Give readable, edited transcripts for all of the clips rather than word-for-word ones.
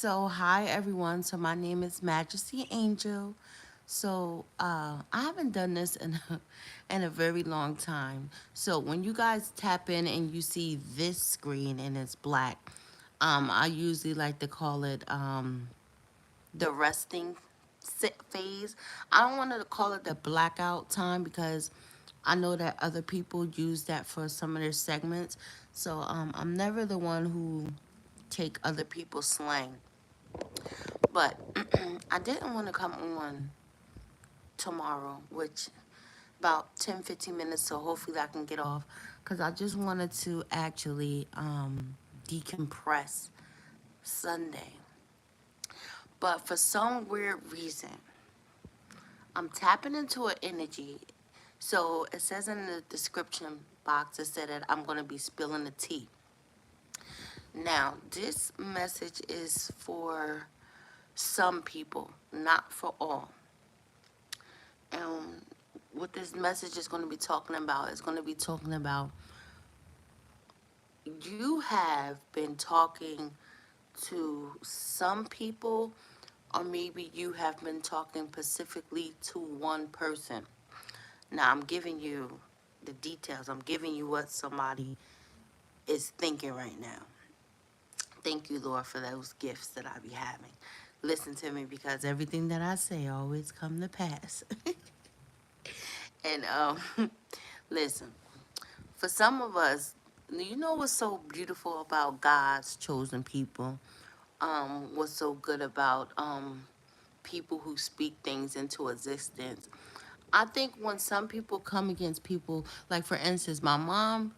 Hi everyone. My name is Majesty Angel. I haven't done this in in a very long time. So, when you guys tap in and you see this screen and it's black, I usually like to call it the resting phase. I don't want to call it the blackout time because I know that other people use that for some of their segments. I'm never the one who take other people's slang. But I didn't want to come on tomorrow, which about 10-15 minutes, so hopefully I can get off because I just wanted to actually decompress Sunday. But for some weird reason, I'm tapping into an energy. So it says in the description box, it said that I'm going to be spilling the tea. Now, this message is for some people, not for all. And what this message is going to be talking about is going to be talking about you have been talking to some people, or maybe you have been talking specifically to one person. Now, I'm giving you the details, I'm giving you what somebody is thinking right now. Thank you, Lord, for those gifts that I be having. Listen to me because everything that I say always come to pass. And listen, for some of us, you know what's so beautiful about God's chosen people? What's so good about people who speak things into existence? I think when some people come against people, like for instance, my mom,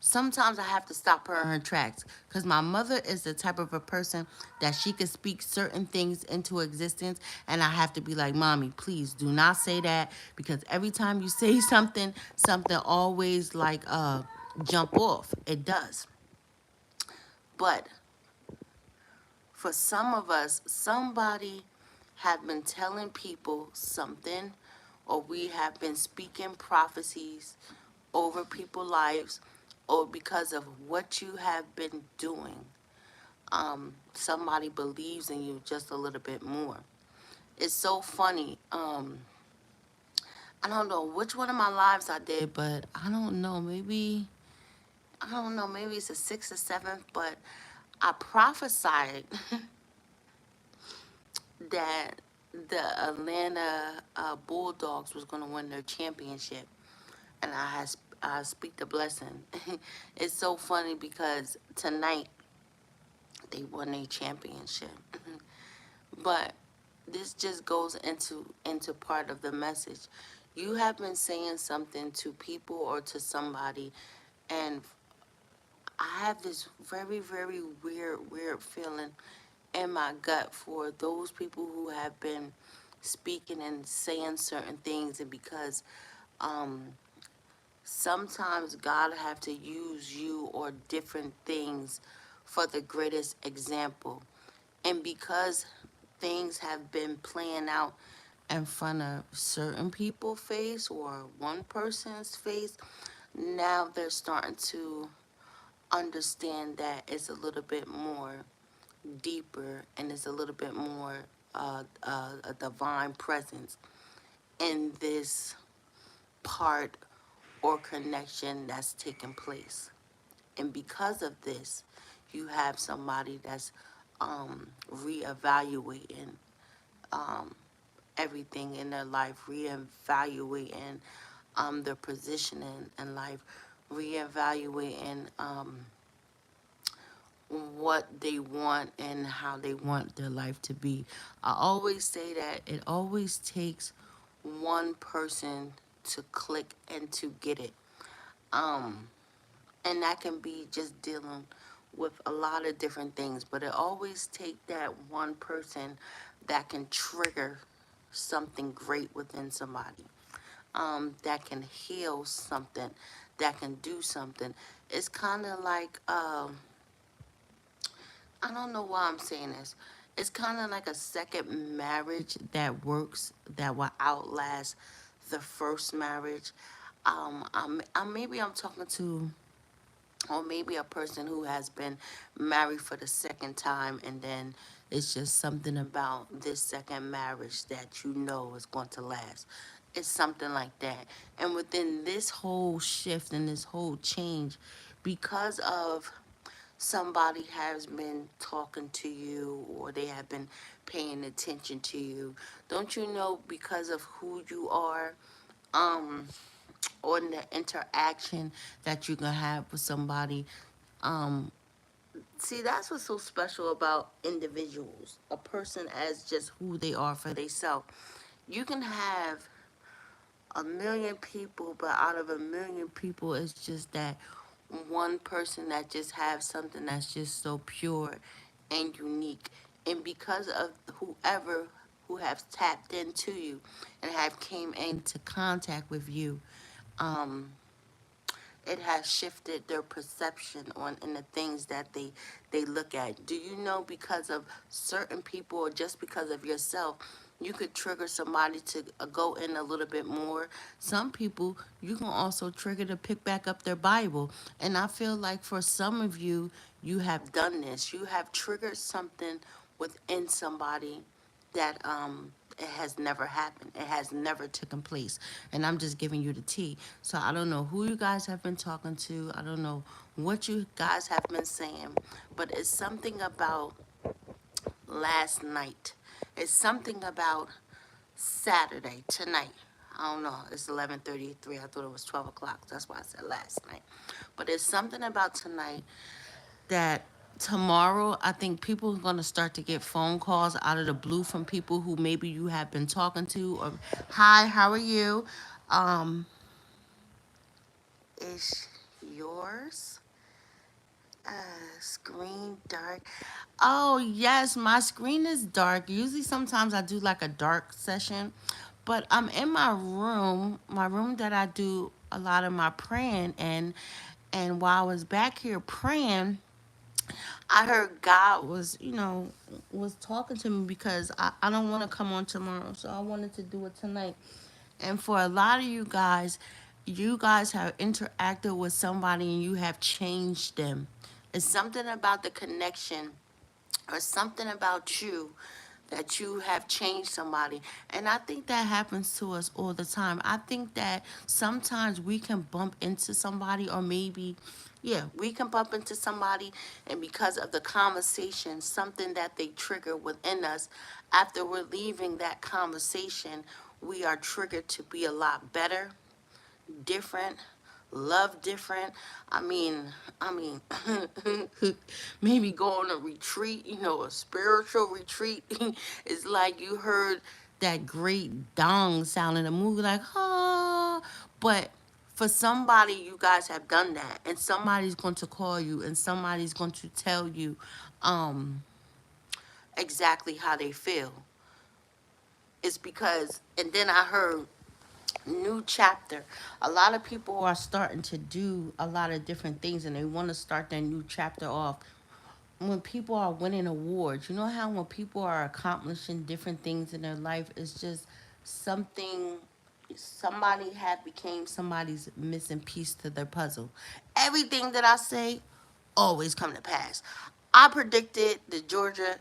sometimes I have to stop her in her tracks because my mother is the type of a person that she could speak certain things into existence, and I have to be like, Mommy, please do not say that because every time you say something always jump off. It does. But for some of us, somebody have been telling people something, or we have been speaking prophecies over people's lives, or because of what you have been doing, somebody believes in you just a little bit more. It's so funny. I don't know which one of my lives I did, but I don't know. I don't know. Maybe it's the sixth or seventh, but I prophesied that the Atlanta Bulldogs was going to win their championship, and I speak the blessing. It's so funny because tonight they won a championship, but this just goes into part of the message. You have been saying something to people or to somebody, and I have this very weird feeling in my gut for those people who have been speaking and saying certain things, and because um sometimes God have to use you or different things for the greatest example. And because things have been playing out in front of certain people's face or one person's face, now they're starting to understand that it's a little bit more deeper, and it's a little bit more a divine presence in this part or connection that's taking place. And because of this, you have somebody that's reevaluating um, everything in their life, reevaluating their positioning in life, reevaluating what they want and how they want their life to be. I always say that it always takes one person to click and to get it. Um, and that can be just dealing with a lot of different things, but it always take that one person that can trigger something great within somebody, that can heal something, that can do something. It's kind of like I don't know why I'm saying this. It's kind of like a second marriage that works, that will outlast the first marriage. Maybe I'm talking to or maybe a person who has been married for the second time, and then it's just something about this second marriage that you know is going to last. It's something like that. And within this whole shift and this whole change, because of somebody has been talking to you or they have been paying attention to you, don't you know, because of who you are, um or in the interaction that you can have with somebody, um see, that's what's so special about individuals, a person as just who they are for themselves. You can have a million people, but out of a million people, it's just that one person that just have something that's just so pure and unique. And because of whoever who have tapped into you and have came into contact with you, um, it has shifted their perception on in the things that they look at. Do you know, because of certain people or just because of yourself, you could trigger somebody to go in a little bit more. Some people you can also trigger to pick back up their Bible. And I feel like for some of you, you have done this. You have triggered something within somebody that it has never happened. It has never taken place. And I'm just giving you the tea. So I don't know who you guys have been talking to. I don't know what you guys have been saying, but it's something about last night. It's something about Saturday tonight. I don't know. It's 11:33. I thought it was 12 o'clock. That's why I said last night. But it's something about tonight that tomorrow I think people are going to start to get phone calls out of the blue from people who maybe you have been talking to, or hi, how are you? Um, is yours screen dark? Oh, yes, my screen is dark. Usually sometimes I do like a dark session, but I'm in my room that I do a lot of my praying in, and while I was back here praying, I heard God was, was talking to me because I don't want to come on tomorrow. So I wanted to do it tonight. And for a lot of you guys have interacted with somebody and you have changed them. It's something about the connection or something about you that you have changed somebody. And I think that happens to us all the time. I think that sometimes we can bump into somebody, or maybe, yeah, we can bump into somebody, and because of the conversation, something that they trigger within us, after we're leaving that conversation, we are triggered to be a lot better, different, love different. I mean, maybe go on a retreat, a spiritual retreat. It's like you heard that great dong sound in a movie, like, ah. But for somebody, you guys have done that, and somebody's going to call you, and somebody's going to tell you exactly how they feel. It's because, and then I heard new chapter. A lot of people are starting to do a lot of different things, and they want to start their new chapter off. When people are winning awards, you know how when people are accomplishing different things in their life, it's just something, somebody had became somebody's missing piece to their puzzle. Everything that I say always come to pass. I predicted the Georgia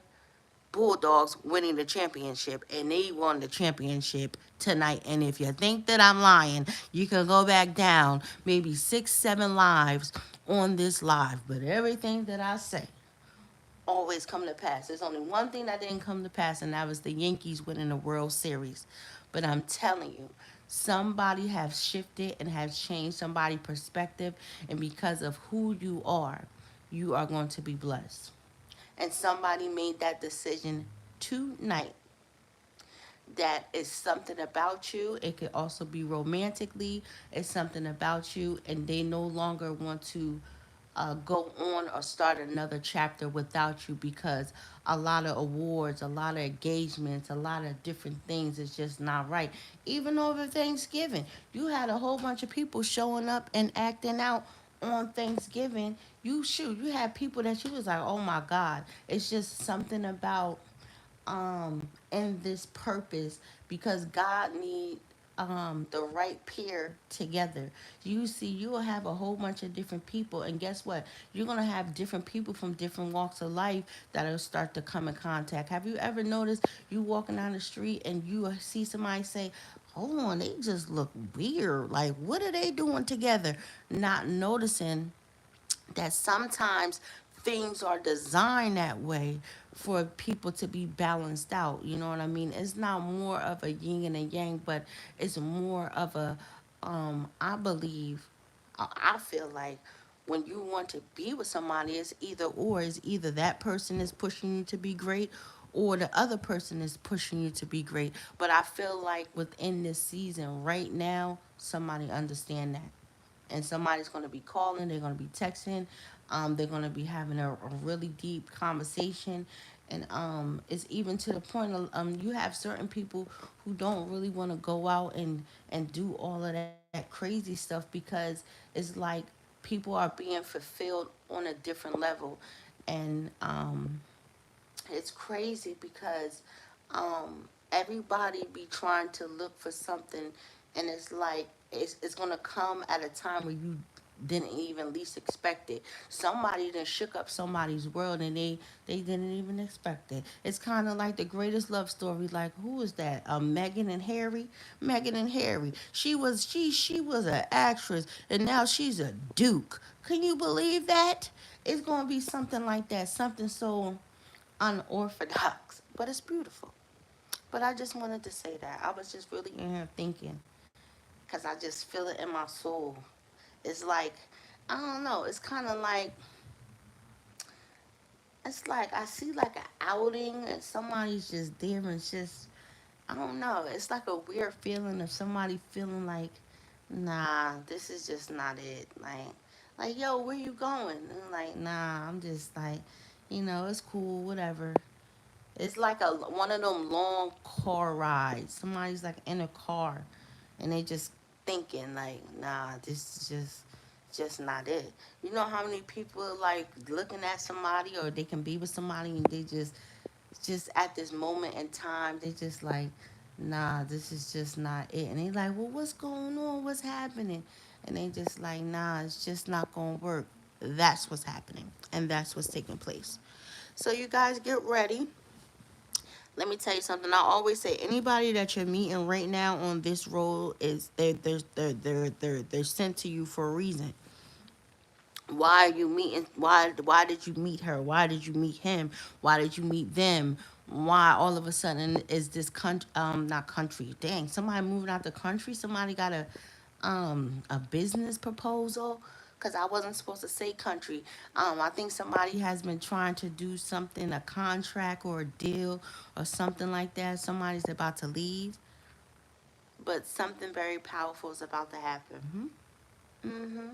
Bulldogs winning the championship, and they won the championship tonight. And if you think that I'm lying, you can go back down maybe 6, 7 lives on this live. But everything that I say always come to pass. There's only one thing that didn't come to pass, and that was the Yankees winning the World Series. But I'm telling you, somebody has shifted and has changed somebody's perspective, and because of who you are going to be blessed. And somebody made that decision tonight. That is something about you. It could also be romantically. It's something about you, and they no longer want to go on or start another chapter without you, because a lot of awards, a lot of engagements, a lot of different things is just not right. Even over Thanksgiving, you had a whole bunch of people showing up and acting out on Thanksgiving. You had people that you was like, oh my God. It's just something about in this purpose, because God need. the right pair together. You see, you will have a whole bunch of different people, and guess what? You're gonna have different people from different walks of life that'll start to come in contact. Have you ever noticed you walking down the street and you see somebody say, "Hold on, they just look weird. Like, what are they doing together?" Not noticing that sometimes things are designed that way for people to be balanced out. You know what I mean? It's not more of a yin and a yang, but it's more of a, I believe, I feel like when you want to be with somebody, it's either or. It's either that person is pushing you to be great or the other person is pushing you to be great. But I feel like within this season right now, somebody understand that, and somebody's going to be calling, they're going to be texting, they're going to be having a really deep conversation. And it's even to the point of, you have certain people who don't really want to go out and do all of that crazy stuff because it's like people are being fulfilled on a different level. And it's crazy because everybody be trying to look for something, and it's like it's gonna come at a time where you didn't even least expect it. Somebody done shook up somebody's world, and they didn't even expect it. It's kind of like the greatest love story. Like, who is that? Megan and Harry. Megan and Harry. She was an actress, and now she's a duke. Can you believe that? It's gonna be something like that. Something so unorthodox, but it's beautiful. But I just wanted to say that. I was just really in here thinking because I just feel it in my soul. It's like, I don't know, it's kind of like, it's like I see like an outing and somebody's just there and it's just, I don't know, it's like a weird feeling of somebody feeling like, nah, this is just not it. Like, yo, where you going? And I'm like, nah, I'm just like, it's cool, whatever. It's like a one of them long car rides. Somebody's like in a car, and they just thinking like, nah, this is just not it. You know how many people are like looking at somebody, or they can be with somebody, and they just at this moment in time, they just like, nah, this is just not it. And they like, well, what's going on? What's happening? And they just like, nah, it's just not gonna work. That's what's happening, and that's what's taking place. So you guys get ready. Let me tell you something. I always say anybody that you're meeting right now on this road is they're sent to you for a reason. Why are you meeting? Why did you meet her? Why did you meet him? Why did you meet them? Why all of a sudden is this country, not country? Dang, somebody moving out the country. Somebody got a business proposal, because I wasn't supposed to say country. I think somebody has been trying to do something, a contract or a deal or something like that. Somebody's about to leave, but something very powerful is about to happen. Hmm.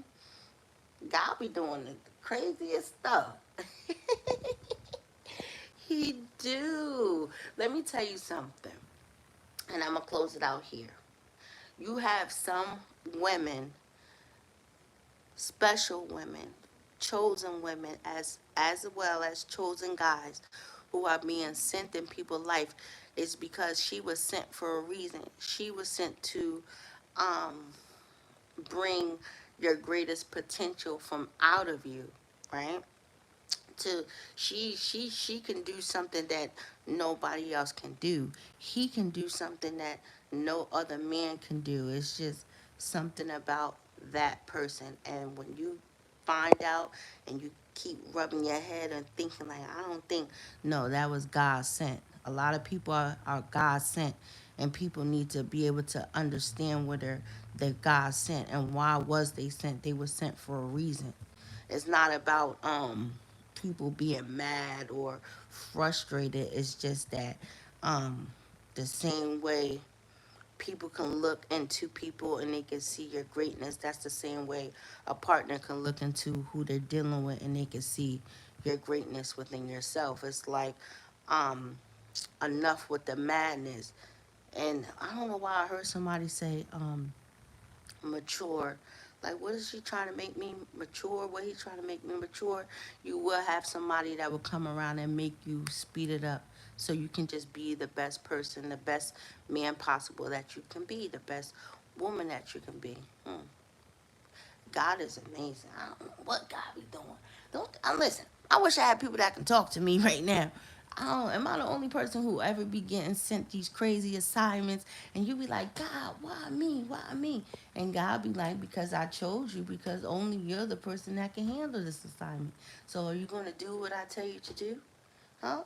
God be doing the craziest stuff. He do. Let me tell you something, and I'm gonna close it out here. You have some women, special women, chosen women, as well as chosen guys who are being sent in people's life. Is because she was sent for a reason. She was sent to um, bring your greatest potential from out of you, right? To she can do something that nobody else can do. He can do something that no other man can do. It's just something about that person. And when you find out and you keep rubbing your head and thinking like, I don't think, no, that was God sent. A lot of people are God sent, and people need to be able to understand where they're God sent and why was they sent. They were sent for a reason. It's not about people being mad or frustrated. It's just that um the same way people can look into people and they can see your greatness, that's the same way a partner can look into who they're dealing with and they can see your greatness within yourself. It's like um enough with the madness. And I don't know why I heard somebody say mature. Like, what is she trying to make me mature? What he trying to make me mature? You will have somebody that will come around and make you speed it up so you can just be the best person, the best man possible that you can be, the best woman that you can be. God is amazing. I don't know what God be doing. Don't listen. I wish I had people that can talk to me right now. I don't. Am I the only person who ever be getting sent these crazy assignments? And you be like, God, why me? Why me? And God be like, because I chose you. Because only you're the person that can handle this assignment. So are you gonna do what I tell you to do? Huh?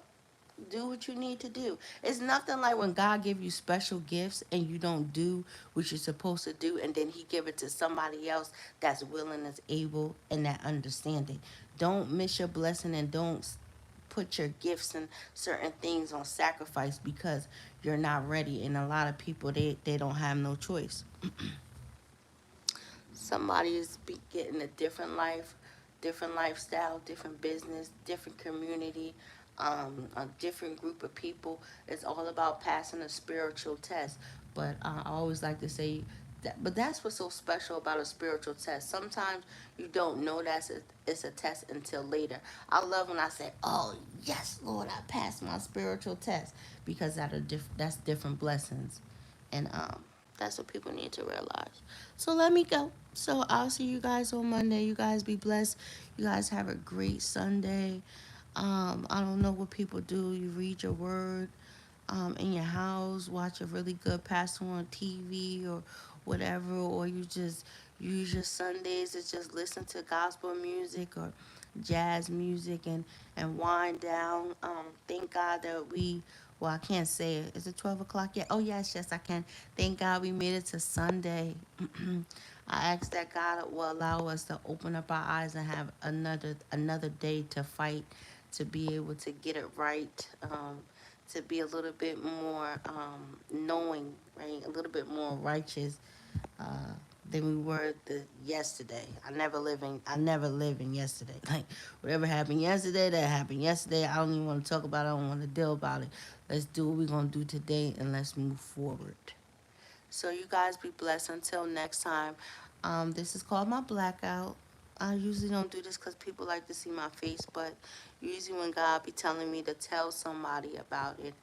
Do what you need to do. It's nothing like when God give you special gifts and you don't do what you're supposed to do, and then he give it to somebody else that's willing, that's able, and that understanding. Don't miss your blessing, and don't put your gifts and certain things on sacrifice because you're not ready. And a lot of people, they don't have no choice. Somebody is getting a different life, different lifestyle, different business, different community, a different group of people. It's all about passing a spiritual test. But I always like to say that, but that's what's so special about a spiritual test. Sometimes you don't know it's a test until later. I love when I say, "Oh yes, Lord, I passed my spiritual test," because that's different blessings, and that's what people need to realize. So let me go. So I'll see you guys on Monday. You guys be blessed. You guys have a great Sunday. I don't know what people do. You read your word in your house, watch a really good pastor on TV or whatever, or you just use your Sundays to just listen to gospel music or jazz music and wind down. Thank God that well, I can't say it. Is it 12 o'clock yet? Oh, yes, yes, I can. Thank God we made it to Sunday. I ask that God will allow us to open up our eyes and have another day to fight, to be able to get it right, to be a little bit more knowing, right? A little bit more righteous uh, than we were yesterday. I never live in yesterday. Like whatever happened yesterday, that happened yesterday. I don't even want to talk about it. I don't want to deal about it. Let's do what we're gonna do today and let's move forward. So you guys be blessed until next time. This is called my blackout. I usually don't do this because people like to see my face, but usually when God be telling me to tell somebody about it,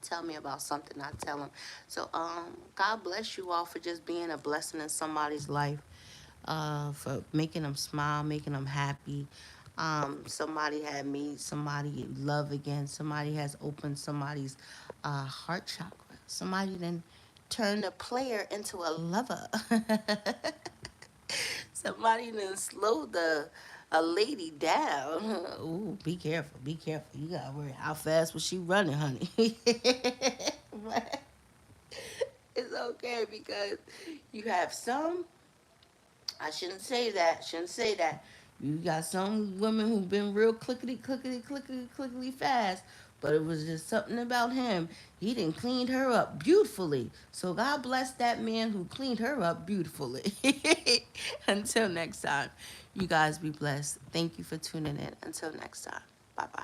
tell me about something, I tell them. So God bless you all for just being a blessing in somebody's life, for making them smile, making them happy. Somebody had made somebody love again. Somebody has opened somebody's heart chakra. Somebody then turned a player into a lover. Somebody then slowed a lady down. Ooh, be careful, be careful. You gotta worry how fast was she running, honey. But it's okay because you have some. I shouldn't say that. Shouldn't say that. You got some women who've been real clickety, clickety, clickety, clickety fast, but it was just something about him. He didn't clean her up beautifully. So God bless that man who cleaned her up beautifully. Until next time, you guys be blessed. Thank you for tuning in. Until next time. Bye bye.